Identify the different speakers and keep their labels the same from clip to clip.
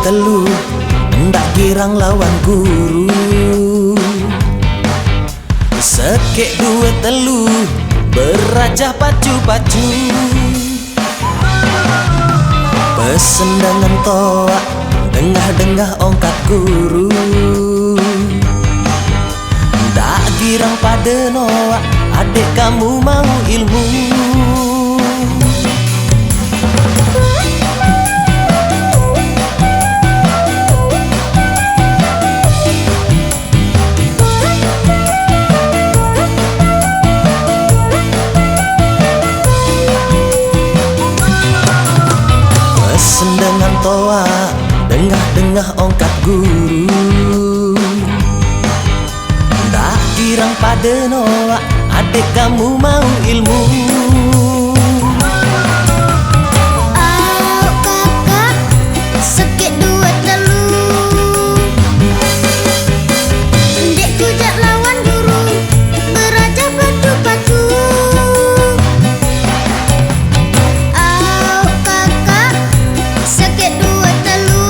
Speaker 1: telu, ndak kirang lawan guru. Sekek dua telu, berajah pacu-pacu. Pesen dengan toa, dengah-dengah ongkat guru. Ndak girang pada noa, adik kamu mau ilmu. Dengan toa, dengah-dengah ongkat guru. Ndak girang pada noa, adik kamu mau ilmu.
Speaker 2: Au kakak, sekit dua telu. Dekku jak lawan guru, berajah patu-patu. Sekit dua telu,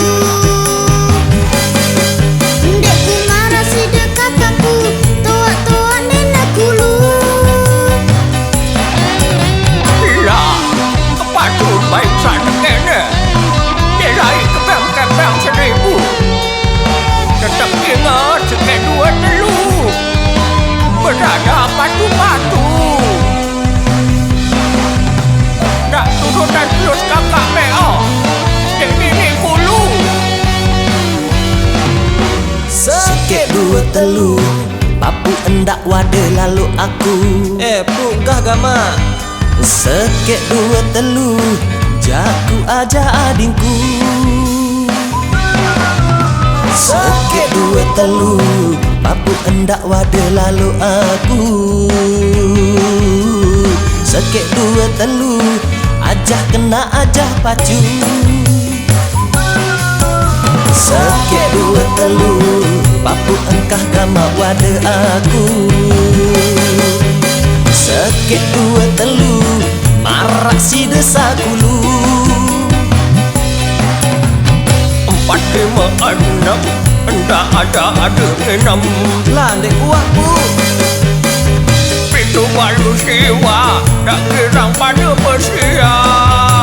Speaker 2: dekku marah si dekat kakakku, toa-toa nenek kulu.
Speaker 3: Lah, kepatut baik sana kena. Dia lari kepeng-kepeng 1000. Tetap ingat sekit dua telu, berada patu-patu. Nak turun dan terus kakak mea.
Speaker 1: Sekek dua telu, papu endak wade lalu aku.
Speaker 4: Pukah gama.
Speaker 1: Sekek dua telu, jaku aja adingku. Sekek dua telu, papu endak wade lalu aku. Sekek dua telu, ajah kena ajah pacu. Sekek dua telu, papu engkah gama wade aku. Sekek dua telu, marak si desa kulu.
Speaker 3: 4, 5, 6, ndak ada 6.
Speaker 4: Lah dek kuah pu.
Speaker 3: Pintu baru siwa, tak kirang pada bersiap.